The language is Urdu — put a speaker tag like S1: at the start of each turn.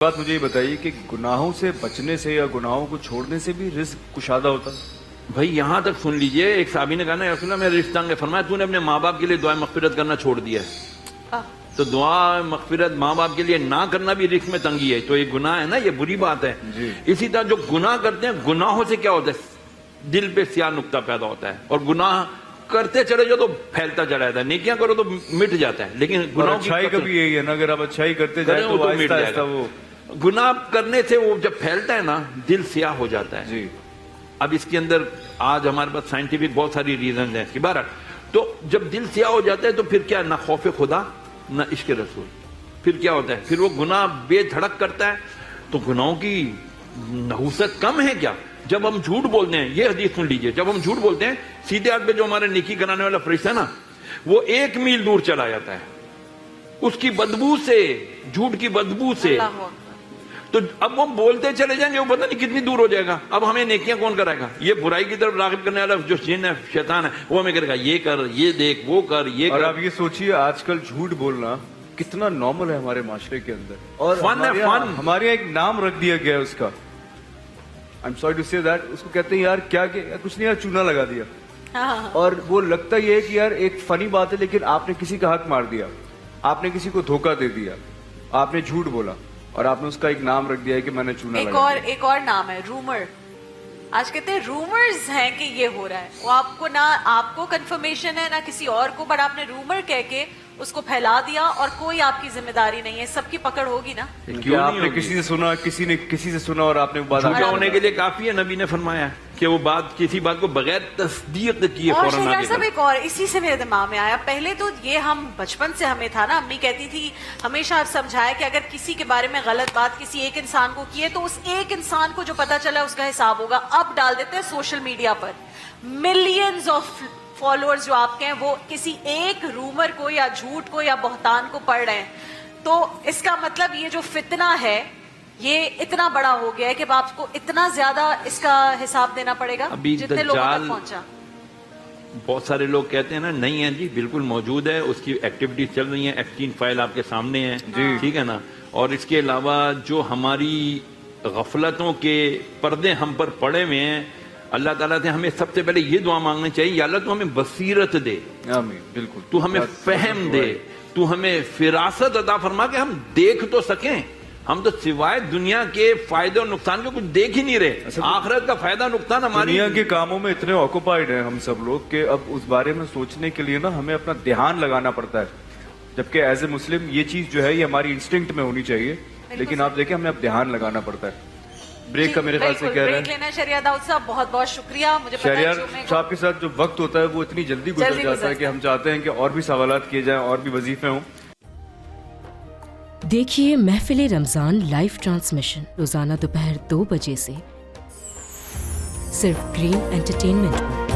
S1: بات مجھے یہ بتائیے کہ گناہوں سے بچنے سے یا گناہوں کو چھوڑنے سے بھی رزق کشادہ ہوتا ہے؟
S2: بھائی یہاں تک سن لیجئے، ایک صحابی نے کہا نا یا رسول اللہ میرا رزق تنگ ہے، فرمایا تو نے اپنے ماں باپ کے لیے دعائیں مغفرت کرنا چھوڑ دیا ہے، تو دعا مغفرت ماں باپ کے لیے نہ کرنا بھی رزق میں تنگی ہے، تو یہ گناہ ہے نا، یہ بری بات ہے۔ اسی طرح جو گناہ کرتے ہیں، گناہوں سے کیا ہوتا ہے؟ دل پہ سیاہ نقطہ پیدا ہوتا ہے، اور گناہ کرتے چلے جاؤ تو پھیلتا چلا جاتا ہے، نیکیاں کرو تو مٹ جاتا ہے، لیکن گناہوں کی
S1: اچھائی کا بھی یہی ہے نا، اگر آپ اچھائی کرتے جائیں تو آہستہ آہستہ وہ
S2: گناہ کرنے سے وہ جب پھیلتا ہے نا، دل سیاہ ہو جاتا ہے۔
S1: جی
S2: اب اس کے اندر آج ہمارے پاس سائنٹیفک بہت ساری ریزنز ہیں اس کی بہرحال، تو جب دل سیاہ ہو جاتا ہے تو پھر کیا، نہ خوف خدا نہ عشق رسول، پھر کیا ہوتا ہے، پھر وہ گناہ بے دھڑک کرتا ہے، تو گناہوں کی نحوست کم ہے کیا؟ جب ہم جھوٹ بولتے ہیں، یہ حدیث سن لیجئے، جب ہم جھوٹ بولتے ہیں، سیدھے ہاتھ پہ جو ہمارے نیکی کرانے والا فرشتہ ہے نا، وہ 1 میل دور چلا جاتا ہے اس کی بدبو سے، جھوٹ کی بدبو سے، تو اب ہم بولتے چلے جائیں گے، وہ پتہ نہیں کتنی دور ہو جائے گا، اب ہمیں نیکیاں کون کرائے گا؟ یہ برائی کی طرف راغب کرنے والا جو جن ہے، شیطان ہے، وہ ہمیں کرے گا یہ کر، یہ دیکھ، وہ کر، یہ کر۔
S1: اور آپ یہ سوچئے آج کل جھوٹ بولنا کتنا نارمل ہے ہمارے معاشرے کے اندر، اور
S2: فن ہے، فن۔
S1: ہمارے یہاں ایک نام رکھ دیا گیا ہے اس کا، I'm sorry to say that، اس کو کہتے ہیں یار کیا کہ کچھ نہیں یار، چونا لگا دیا، اور وہ لگتا یہ ہے کہ یار ایک فنی بات ہے، لیکن آپ نے کسی کا حق مار دیا، آپ نے کسی کو دھوکہ دے دیا، آپ نے جھوٹ بولا، اور آپ نے اس کا ایک نام رکھ دیا ہے کہ میں نے چونا لگا دیا۔
S3: ایک اور نام ہے رومر۔ آج کہتے ہیں رومرز ہیں کہ یہ ہو رہا ہے، وہ آپ کو نہ آپ کو کنفرمیشن ہے نہ کسی اور کو، بٹ آپ نے رومر کہہ کے اس کو پھیلا دیا، اور کوئی آپ کی ذمہ داری نہیں ہے، سب کی پکڑ ہوگی نا۔
S1: کیا آپ نے کسی سے سنا، کسی نے کسی سے سنا، اور آپ نے بات
S2: جھوٹا ہونے کے لیے کافی ہے، نبی نے فرمایا کہ وہ بات کسی بات کو بغیر تصدیق کیے
S3: اور
S2: فوراً
S3: شہریار صاحب ایک اور اسی سے میرے دماغ میں آیا، پہلے تو یہ ہم بچپن سے ہمیں تھا نا، امی کہتی تھی ہمیشہ سمجھایا کہ اگر کسی کے بارے میں غلط بات کسی ایک انسان کو کی ہے تو اس ایک انسان کو جو پتا چلا اس کا حساب ہوگا۔ اب ڈال دیتے ہیں social media per, millions of followers جو آپ کے ہیں وہ کسی ایک رومر کو یا جھوٹ کو یا بہتان کو پڑھ رہے ہیں، تو اس کا مطلب یہ جو فتنہ ہے یہ اتنا بڑا ہو گیا ہے کہ آپ کو اتنا زیادہ اس کا حساب دینا پڑے گا جتنے لوگوں تک پہنچا۔
S2: بہت سارے لوگ کہتے ہیں نا، نہیں ہے جی بالکل موجود ہے، اس کی ایکٹیویٹیز چل رہی ہیں، ایکٹین فائل آپ کے سامنے ہے، ٹھیک ہے نا، اور اس کے علاوہ جو ہماری غفلتوں کے پردے ہم پر پڑے ہوئے ہیں، اللہ تعالیٰ سے ہمیں سب سے پہلے یہ دعا مانگنی چاہیے، یا اللہ تو ہمیں بصیرت دے،
S1: آمین، بالکل،
S2: تو ہمیں فہم دے، تو ہمیں فراست عطا فرما کہ ہم دیکھ تو سکیں، ہم تو سوائے دنیا کے فائدے اور نقصان کے کچھ دیکھ ہی نہیں رہے، آخرت کا فائدہ نقصان ہماری
S1: دنیا کے کاموں میں اتنے آکوپائیڈ ہیں ہم سب لوگ کہ اب اس بارے میں سوچنے کے لیے نا ہمیں اپنا دھیان لگانا پڑتا ہے، جبکہ ایز اے مسلم یہ چیز جو ہے یہ ہماری انسٹنکٹ میں ہونی چاہیے، لیکن آپ دیکھیں ہمیں اب دھیان لگانا پڑتا ہے۔ بریک کا میرے خیال سے کہہ رہے ہیں،
S3: بریک لینا شہریار داؤد صاحب، بہت بہت شکریہ۔ مجھے پتا ہے
S1: شہریار صاحب کے ساتھ جو وقت ہوتا ہے وہ اتنی جلدی گزر جاتا ہے کہ ہم چاہتے ہیں کہ اور بھی سوالات کیے جائیں، اور بھی وظیفے ہوں۔
S4: دیکھیے محفل رمضان لائیو ٹرانسمیشن روزانہ دوپہر 2 بجے سے صرف گرین انٹرٹینمنٹ پر۔